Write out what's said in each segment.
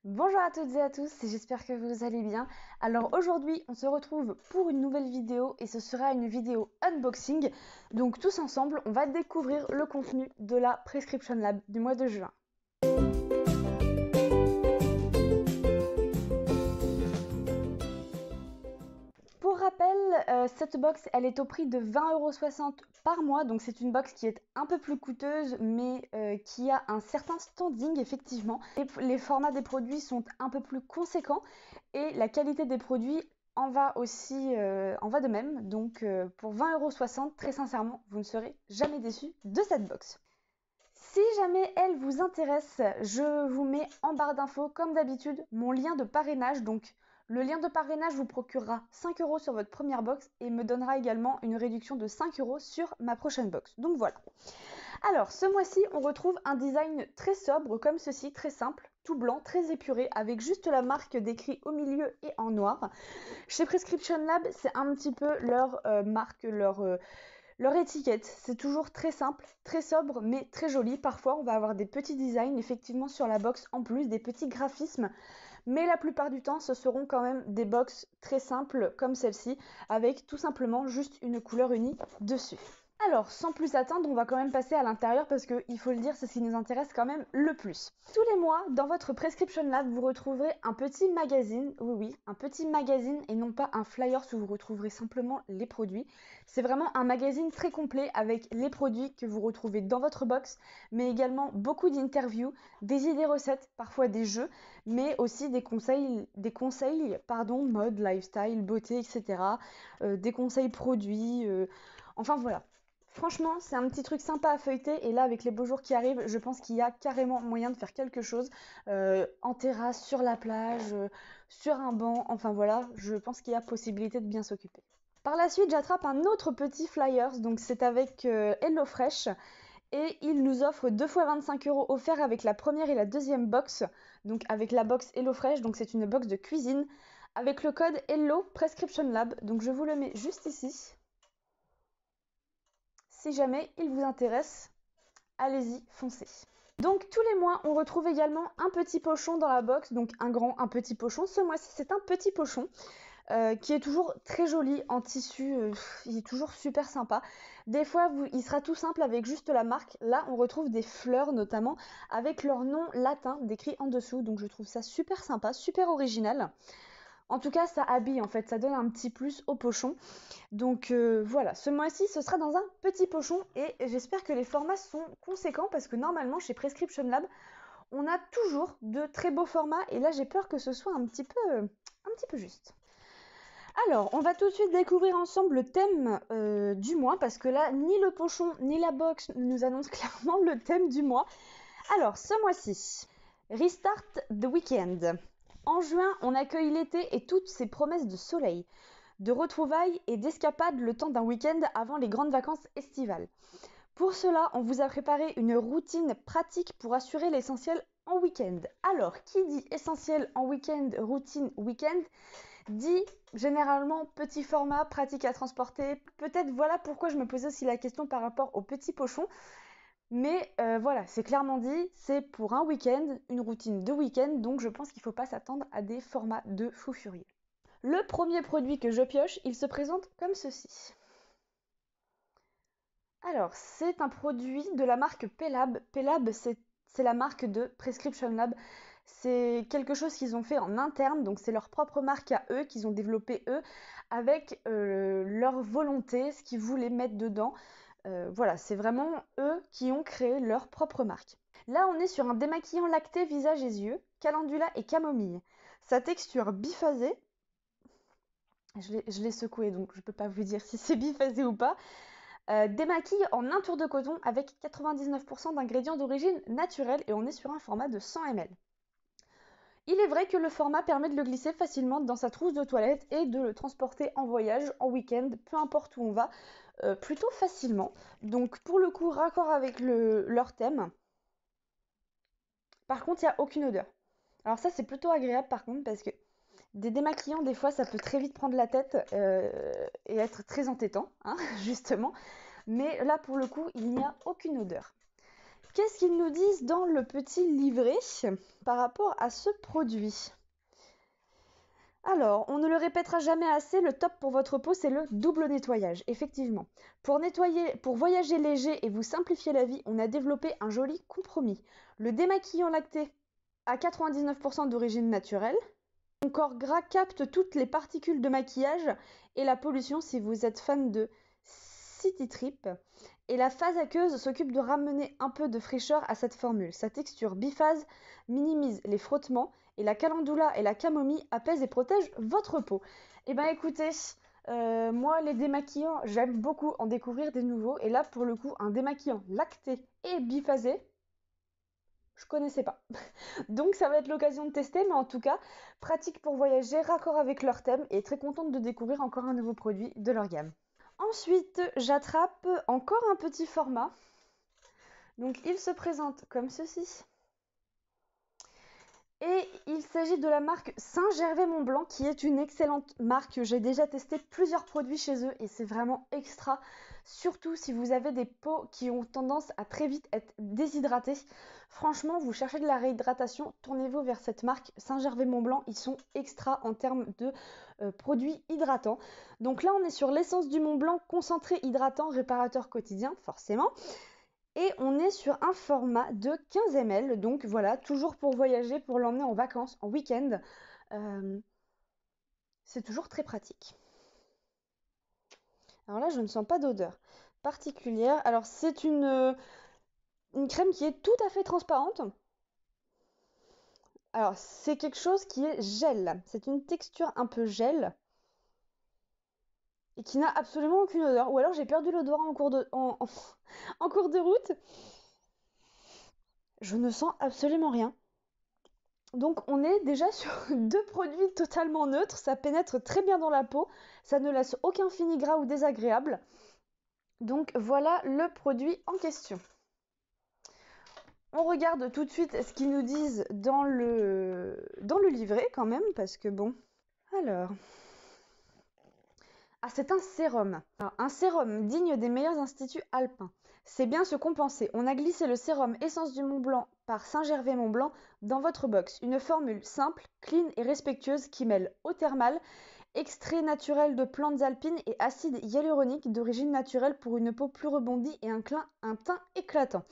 Bonjour à toutes et à tous, j'espère que vous allez bien. Alors aujourd'hui, on se retrouve pour une nouvelle vidéo et ce sera une vidéo unboxing. Donc tous ensemble, on va découvrir le contenu de la Prescription Lab du mois de juin. Pour rappel, cette box, elle est au prix de 20,60 € par mois, donc c'est une box qui est un peu plus coûteuse, mais qui a un certain standing effectivement. Les formats des produits sont un peu plus conséquents et la qualité des produits en va aussi, en va de même. Donc pour 20,60 €, très sincèrement, vous ne serez jamais déçus de cette box. Si jamais elle vous intéresse, je vous mets en barre d'infos, comme d'habitude, mon lien de parrainage. Donc, le lien de parrainage vous procurera 5 € sur votre première box et me donnera également une réduction de 5 € sur ma prochaine box. Donc voilà. Alors, ce mois-ci, on retrouve un design très sobre, comme ceci, très simple, tout blanc, très épuré, avec juste la marque décrite au milieu et en noir. Chez Prescription Lab, c'est un petit peu leur marque, leur étiquette. C'est toujours très simple, très sobre, mais très joli. Parfois, on va avoir des petits designs, effectivement, sur la box, en plus, des petits graphismes. Mais la plupart du temps, ce seront quand même des box très simples, comme celle-ci, avec tout simplement juste une couleur unie dessus. Alors, sans plus attendre, on va quand même passer à l'intérieur parce qu'il faut le dire, c'est ce qui nous intéresse quand même le plus. Tous les mois, dans votre Prescription Lab, vous retrouverez un petit magazine, oui, un petit magazine et non pas un flyer où vous retrouverez simplement les produits. C'est vraiment un magazine très complet avec les produits que vous retrouvez dans votre box, mais également beaucoup d'interviews, des idées recettes, parfois des jeux, mais aussi des conseils, mode, lifestyle, beauté, etc. Des conseils produits, enfin voilà. Franchement, c'est un petit truc sympa à feuilleter et là, avec les beaux jours qui arrivent, je pense qu'il y a carrément moyen de faire quelque chose en terrasse, sur la plage, sur un banc, enfin voilà, je pense qu'il y a possibilité de bien s'occuper. Par la suite, j'attrape un autre petit flyers, donc c'est avec HelloFresh et il nous offre 2 fois 25 € offerts avec la première et la deuxième box, donc avec la box HelloFresh, donc c'est une box de cuisine avec le code Hello Prescription Lab, donc je vous le mets juste ici. Si jamais il vous intéresse, allez-y, foncez. Donc tous les mois, on retrouve également un petit pochon dans la box, donc un grand, un petit pochon. Ce mois-ci, c'est un petit pochon qui est toujours très joli en tissu, il est toujours super sympa. Des fois, il sera tout simple avec juste la marque. Là, on retrouve des fleurs notamment avec leur nom latin décrit en dessous, donc je trouve ça super sympa, super original. En tout cas, ça habille en fait, ça donne un petit plus au pochon. Donc voilà, ce mois-ci, ce sera dans un petit pochon et j'espère que les formats sont conséquents parce que normalement, chez Prescription Lab, on a toujours de très beaux formats et là, j'ai peur que ce soit un petit peu juste. Alors, on va tout de suite découvrir ensemble le thème du mois parce que là, ni le pochon ni la box nous annoncent clairement le thème du mois. Alors, ce mois-ci, Restart the Weekend. En juin, on accueille l'été et toutes ses promesses de soleil, de retrouvailles et d'escapades le temps d'un week-end avant les grandes vacances estivales. Pour cela, on vous a préparé une routine pratique pour assurer l'essentiel en week-end. Alors, qui dit essentiel en week-end, routine week-end, dit généralement petit format, pratique à transporter. Peut-être voilà pourquoi je me posais aussi la question par rapport au petit pochon. Mais voilà, c'est clairement dit, c'est pour un week-end, une routine de week-end, donc je pense qu'il ne faut pas s'attendre à des formats de fou furieux. Le premier produit que je pioche, il se présente comme ceci. Alors, c'est un produit de la marque Pelab. Pelab, c'est la marque de Prescription Lab. C'est quelque chose qu'ils ont fait en interne, donc c'est leur propre marque à eux, qu'ils ont développé eux, avec leur volonté, ce qu'ils voulaient mettre dedans. Voilà, c'est vraiment eux qui ont créé leur propre marque. Là, on est sur un démaquillant lacté visage et yeux, calendula et camomille. Sa texture biphasée, je l'ai secoué, donc je ne peux pas vous dire si c'est biphasé ou pas. Démaquille en un tour de coton avec 99% d'ingrédients d'origine naturelle et on est sur un format de 100 ml. Il est vrai que le format permet de le glisser facilement dans sa trousse de toilette et de le transporter en voyage, en week-end, peu importe où on va, plutôt facilement. Donc pour le coup, raccord avec leur thème. Par contre, il n'y a aucune odeur. Alors ça, c'est plutôt agréable par contre parce que des démaquillants, des fois, ça peut très vite prendre la tête et être très entêtant, hein, justement. Mais là, pour le coup, il n'y a aucune odeur. qu'est-ce qu'ils nous disent dans le petit livret par rapport à ce produit? Alors, on ne le répétera jamais assez, le top pour votre peau, c'est le double nettoyage, effectivement. Pour voyager léger et vous simplifier la vie, on a développé un joli compromis. Le démaquillant lacté à 99% d'origine naturelle. Mon corps gras capte toutes les particules de maquillage et la pollution si vous êtes fan de City Trip. Et la phase aqueuse s'occupe de ramener un peu de fraîcheur à cette formule. Sa texture biphase minimise les frottements et la calendula et la camomille apaisent et protègent votre peau. Eh ben écoutez, moi les démaquillants, j'aime beaucoup en découvrir des nouveaux. Et là pour le coup, un démaquillant lacté et biphasé, je connaissais pas. Donc ça va être l'occasion de tester, mais en tout cas, pratique pour voyager, raccord avec leur thème et très contente de découvrir encore un nouveau produit de leur gamme. Ensuite, j'attrape encore un petit format. Donc il se présente comme ceci. Et il s'agit de la marque Saint-Gervais-Mont-Blanc, qui est une excellente marque. J'ai déjà testé plusieurs produits chez eux et c'est vraiment extra. Surtout si vous avez des peaux qui ont tendance à très vite être déshydratées. Franchement, vous cherchez de la réhydratation, tournez-vous vers cette marque Saint-Gervais-Mont-Blanc. Ils sont extra en termes de produits hydratants. Donc là, on est sur l'essence du Mont-Blanc, concentré hydratant, réparateur quotidien, forcément. Et on est sur un format de 15 ml, donc voilà, toujours pour voyager, pour l'emmener en vacances, en week-end. C'est toujours très pratique. Alors là, je ne sens pas d'odeur particulière. Alors c'est une crème qui est tout à fait transparente. Alors c'est quelque chose qui est gel. C'est une texture un peu gel. Et qui n'a absolument aucune odeur. Ou alors j'ai perdu l'odorat en cours de route. Je ne sens absolument rien. Donc on est déjà sur deux produits totalement neutres, ça pénètre très bien dans la peau, ça ne laisse aucun fini gras ou désagréable. Donc voilà le produit en question. On regarde tout de suite ce qu'ils nous disent dans le livret quand même, parce que bon. Alors. Ah, c'est un sérum. Alors, un sérum digne des meilleurs instituts alpins. C'est bien se compenser. On a glissé le sérum Essence du Mont Blanc par Saint-Gervais-Mont-Blanc dans votre box. Une formule simple, clean et respectueuse qui mêle eau thermale, extrait naturel de plantes alpines et acide hyaluronique d'origine naturelle pour une peau plus rebondie et un teint éclatant.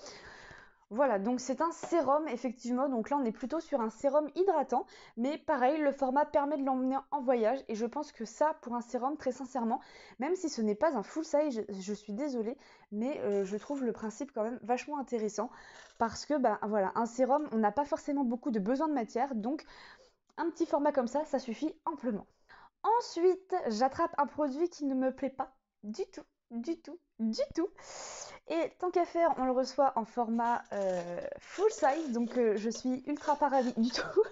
Voilà, donc c'est un sérum effectivement, donc là on est plutôt sur un sérum hydratant, mais pareil, le format permet de l'emmener en voyage et je pense que ça, pour un sérum, très sincèrement, même si ce n'est pas un full size, je suis désolée, mais je trouve le principe quand même vachement intéressant parce que, ben voilà, un sérum, on n'a pas forcément beaucoup de besoin de matière, donc un petit format comme ça suffit amplement. Ensuite, j'attrape un produit qui ne me plaît pas du tout, du tout, du tout. Et tant qu'à faire, on le reçoit en format full size, donc je suis ultra pas ravie du tout.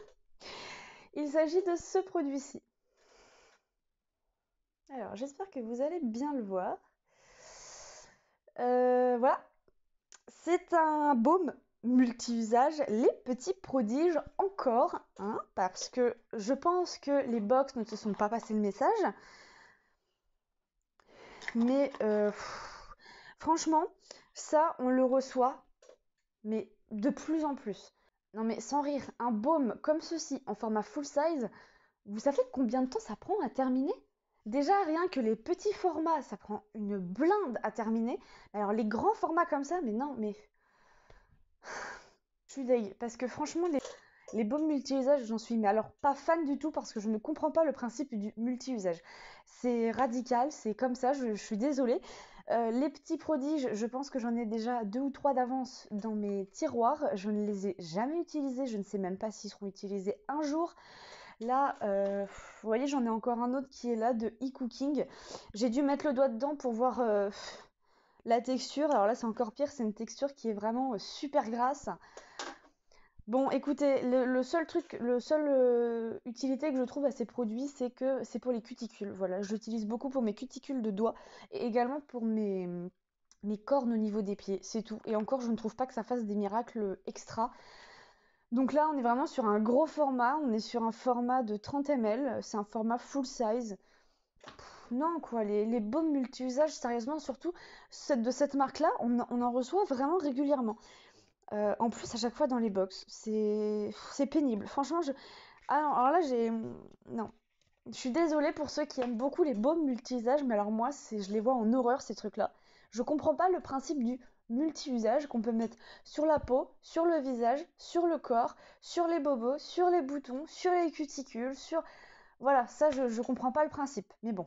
Il s'agit de ce produit-ci. Alors, j'espère que vous allez bien le voir. Voilà, c'est un baume multi-usage, les petits prodiges encore, hein, parce que je pense que les box ne se sont pas passés le message. Mais franchement, ça, on le reçoit, mais de plus en plus. Non mais sans rire, un baume comme ceci, en format full size, vous savez combien de temps ça prend à terminer? Déjà, rien que les petits formats, ça prend une blinde à terminer. Alors les grands formats comme ça, mais non, mais... Je suis deg, parce que franchement, les baumes multi-usages, j'en suis mais alors pas fan du tout parce que je ne comprends pas le principe du multi-usage. C'est radical, c'est comme ça, je suis désolée. Les petits prodiges, je pense que j'en ai déjà 2 ou 3 d'avance dans mes tiroirs. Je ne les ai jamais utilisés, je ne sais même pas s'ils seront utilisés un jour. Là, vous voyez, j'en ai encore un autre qui est là de e-cooking. J'ai dû mettre le doigt dedans pour voir la texture. Alors là, c'est encore pire, c'est une texture qui est vraiment super grasse. Bon, écoutez, le seul utilité que je trouve à ces produits, c'est que c'est pour les cuticules. Voilà, je l'utilise beaucoup pour mes cuticules de doigts et également pour mes cornes au niveau des pieds, c'est tout. Et encore, je ne trouve pas que ça fasse des miracles extra. Donc là, on est vraiment sur un gros format, on est sur un format de 30 ml, c'est un format full size. Non, quoi, les baumes multi-usages, sérieusement, surtout de cette marque-là, on en reçoit vraiment régulièrement. En plus, à chaque fois dans les box, c'est pénible. Franchement, ah non, alors là, non. Je suis désolée pour ceux qui aiment beaucoup les baumes multi-usages, mais alors moi, je les vois en horreur, ces trucs-là. Je comprends pas le principe du multi-usage qu'on peut mettre sur la peau, sur le visage, sur le corps, sur les bobos, sur les boutons, sur les cuticules, sur... Voilà, ça, je comprends pas le principe, mais bon.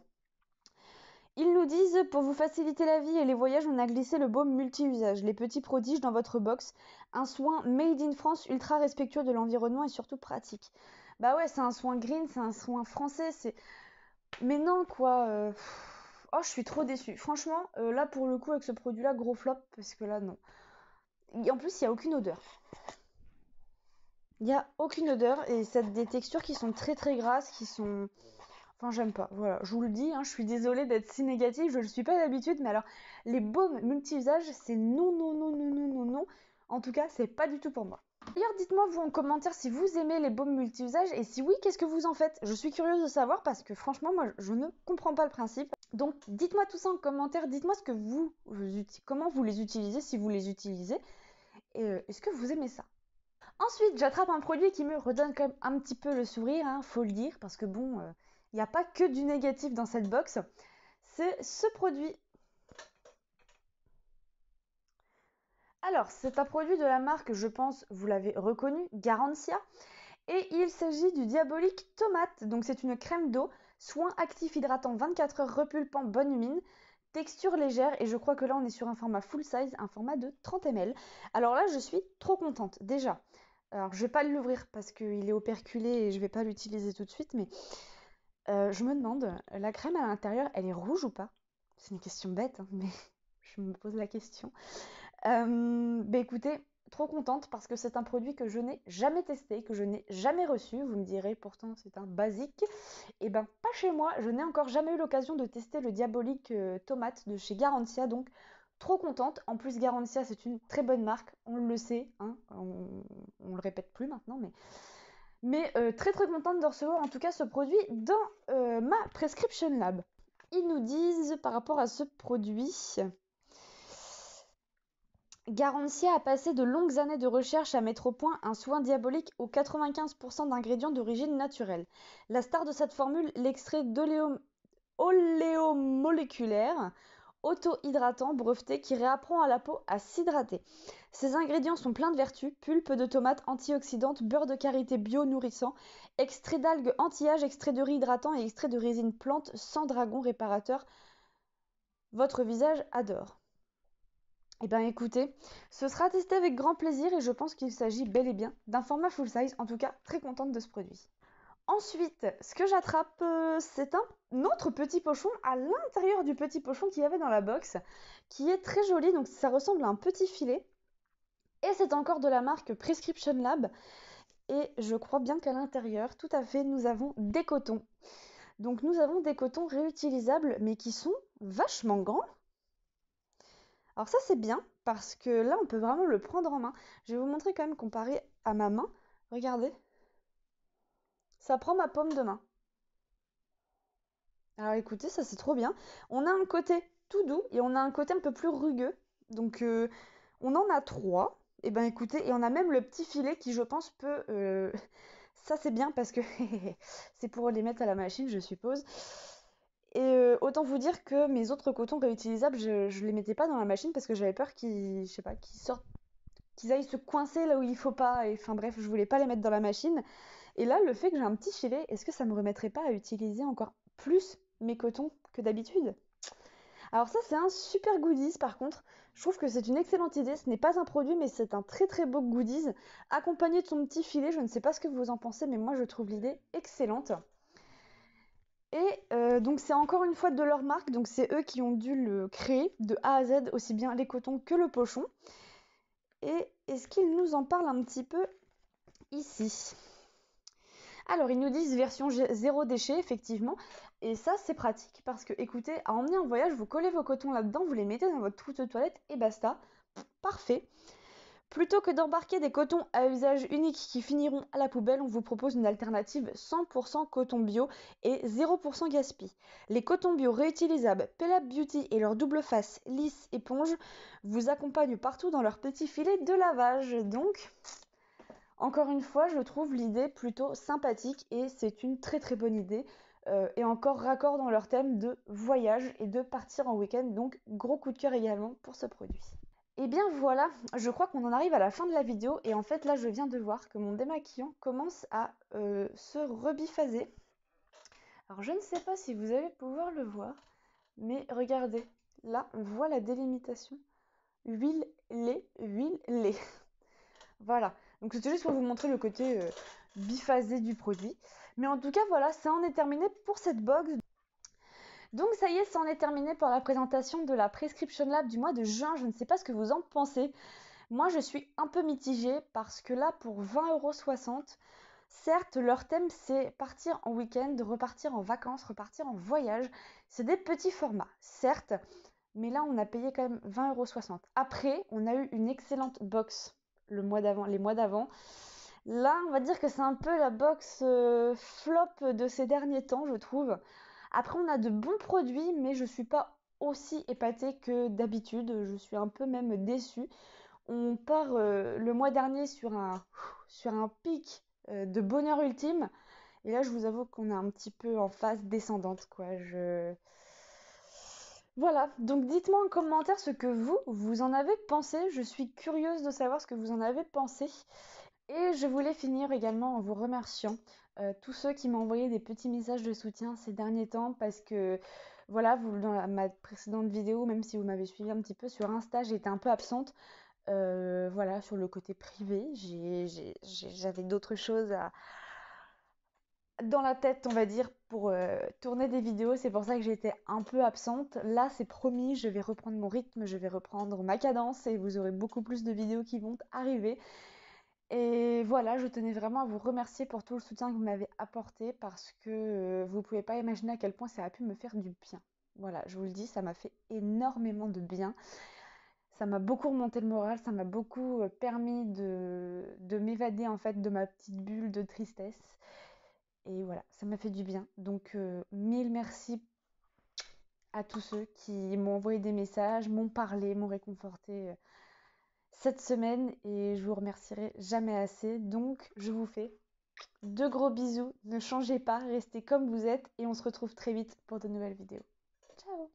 Ils nous disent, pour vous faciliter la vie et les voyages, on a glissé le baume multi-usage, les petits prodiges dans votre box. Un soin made in France, ultra respectueux de l'environnement et surtout pratique. Bah ouais, c'est un soin green, c'est un soin français, c'est... Mais non, quoi. Oh, je suis trop déçue. Franchement, là, pour le coup, avec ce produit-là, gros flop, parce que là, non. En plus, il n'y a aucune odeur. Il n'y a aucune odeur, et c'est des textures qui sont très très grasses, qui sont... Enfin, j'aime pas. Voilà, je vous le dis, hein, je suis désolée d'être si négative, je le suis pas d'habitude, mais alors, les baumes multi-usages, c'est non, non, non, non, non, non, non. En tout cas, c'est pas du tout pour moi. D'ailleurs, dites-moi vous en commentaire si vous aimez les baumes multi-usages et si oui, qu'est-ce que vous en faites? Je suis curieuse de savoir parce que franchement, moi, je ne comprends pas le principe. Donc, dites-moi tout ça en commentaire, dites-moi ce que comment vous les utilisez, si vous les utilisez, et est-ce que vous aimez ça? Ensuite, j'attrape un produit qui me redonne quand même un petit peu le sourire, hein, faut le dire, parce que bon, il n'y a pas que du négatif dans cette box. C'est ce produit. Alors, c'est un produit de la marque, je pense, vous l'avez reconnu, Garancia. Et il s'agit du Diabolique Tomate. Donc c'est une crème d'eau, soin actif hydratant 24 heures repulpant bonne mine, texture légère et je crois que là on est sur un format full size, un format de 30 ml. Alors là je suis trop contente déjà. Alors je vais pas l'ouvrir parce qu'il est operculé et je vais pas l'utiliser tout de suite, mais je me demande, la crème à l'intérieur elle est rouge ou pas? C'est une question bête, hein, mais je me pose la question. Bah écoutez, trop contente parce que c'est un produit que je n'ai jamais testé, que je n'ai jamais reçu. Vous me direz pourtant c'est un basique. Et ben pas chez moi, je n'ai encore jamais eu l'occasion de tester le Diabolique tomate de chez Garantia, donc trop contente. En plus Garantia c'est une très bonne marque, on le sait, hein, on le répète plus maintenant, mais très très contente de recevoir en tout cas ce produit dans ma prescription lab. Ils nous disent par rapport à ce produit... Garantia a passé de longues années de recherche à mettre au point un soin diabolique aux 95% d'ingrédients d'origine naturelle. La star de cette formule, l'extrait oléomoléculaire auto-hydratant breveté qui réapprend à la peau à s'hydrater. Ces ingrédients sont pleins de vertus: pulpe de tomate antioxydante, beurre de karité bio nourrissant, extrait d'algues anti-âge, extrait de riz hydratant et extrait de résine plante sans dragon réparateur. Votre visage adore. Eh bien écoutez, ce sera testé avec grand plaisir et je pense qu'il s'agit bel et bien d'un format full size, en tout cas très contente de ce produit. Ensuite, ce que j'attrape, c'est un autre petit pochon à l'intérieur du petit pochon qu'il y avait dans la box, qui est très joli, donc ça ressemble à un petit filet. Et c'est encore de la marque Prescription Lab. Et je crois bien qu'à l'intérieur, tout à fait, nous avons des cotons. Donc nous avons des cotons réutilisables, mais qui sont vachement grands. Alors ça c'est bien parce que là on peut vraiment le prendre en main. Je vais vous montrer quand même comparé à ma main. Regardez. Ça prend ma paume de main. Alors écoutez, ça c'est trop bien. On a un côté tout doux et on a un côté un peu plus rugueux. Donc on en a trois. Et ben écoutez, et on a même le petit filet qui je pense peut... Ça c'est bien parce que c'est pour les mettre à la machine je suppose. Et autant vous dire que mes autres cotons réutilisables, je les mettais pas dans la machine parce que j'avais peur qu'ils, je sais pas, qu'ils sortent, qu'ils aillent se coincer là où il faut pas. Et enfin bref, je voulais pas les mettre dans la machine. Et là, le fait que j'ai un petit filet, est-ce que ça me remettrait pas à utiliser encore plus mes cotons que d'habitude? Alors ça, c'est un super goodies par contre. Je trouve que c'est une excellente idée. Ce n'est pas un produit, mais c'est un très très beau goodies accompagné de son petit filet. Je ne sais pas ce que vous en pensez, mais moi je trouve l'idée excellente. Et donc c'est encore une fois de leur marque, donc c'est eux qui ont dû le créer de A à Z, aussi bien les cotons que le pochon. Et est-ce qu'ils nous en parlent un petit peu ici? Alors ils nous disent version zéro déchet, effectivement, et ça c'est pratique parce que écoutez, à emmener en voyage, vous collez vos cotons là-dedans, vous les mettez dans votre trousse de toilette et basta, parfait. Plutôt que d'embarquer des cotons à usage unique qui finiront à la poubelle, on vous propose une alternative 100% coton bio et 0% gaspille. Les cotons bio réutilisables Pelab Beauty et leur double face lisse éponge vous accompagnent partout dans leur petit filet de lavage. Donc, encore une fois, je trouve l'idée plutôt sympathique et c'est une très bonne idée. Et encore raccord dans leur thème de voyage et de partir en week-end. Donc, gros coup de cœur également pour ce produit. Et bien voilà, je crois qu'on en arrive à la fin de la vidéo et en fait là je viens de voir que mon démaquillant commence à se rebiphaser. Alors je ne sais pas si vous allez pouvoir le voir, mais regardez, là on voit la délimitation. Huile, lait, huile, lait. Voilà, donc c'était juste pour vous montrer le côté biphasé du produit. Mais en tout cas voilà, ça en est terminé pour cette box. Donc ça y est, ça en est terminé pour la présentation de la Prescription Lab du mois de juin. Je ne sais pas ce que vous en pensez. Moi, je suis un peu mitigée parce que là, pour 20,60 €, certes, leur thème, c'est partir en week-end, repartir en vacances, repartir en voyage. C'est des petits formats, certes, mais là, on a payé quand même 20,60 €. Après, on a eu une excellente box les mois d'avant. Là, on va dire que c'est un peu la box flop de ces derniers temps, je trouve. Après, on a de bons produits, mais je suis pas aussi épatée que d'habitude. Je suis un peu même déçue. On part le mois dernier sur un pic de bonheur ultime. Et là, je vous avoue qu'on est un petit peu en phase descendante, quoi. Voilà, donc dites-moi en commentaire ce que vous en avez pensé. Je suis curieuse de savoir ce que vous en avez pensé. Et je voulais finir également en vous remerciant tous ceux qui m'ont envoyé des petits messages de soutien ces derniers temps parce que voilà, dans ma précédente vidéo, même si vous m'avez suivi un petit peu sur Insta, j'étais un peu absente. Voilà, sur le côté privé, j'avais d'autres choses dans la tête, on va dire, pour tourner des vidéos. C'est pour ça que j'étais un peu absente. Là, c'est promis, je vais reprendre mon rythme, je vais reprendre ma cadence et vous aurez beaucoup plus de vidéos qui vont arriver. Et voilà, je tenais vraiment à vous remercier pour tout le soutien que vous m'avez apporté parce que vous pouvez pas imaginer à quel point ça a pu me faire du bien. Voilà, je vous le dis, ça m'a fait énormément de bien. Ça m'a beaucoup remonté le moral, ça m'a beaucoup permis de m'évader en fait de ma petite bulle de tristesse. Et voilà, ça m'a fait du bien. Donc mille merci à tous ceux qui m'ont envoyé des messages, m'ont parlé, m'ont réconforté cette semaine et je vous remercierai jamais assez. Donc je vous fais de gros bisous, ne changez pas, restez comme vous êtes et on se retrouve très vite pour de nouvelles vidéos. Ciao!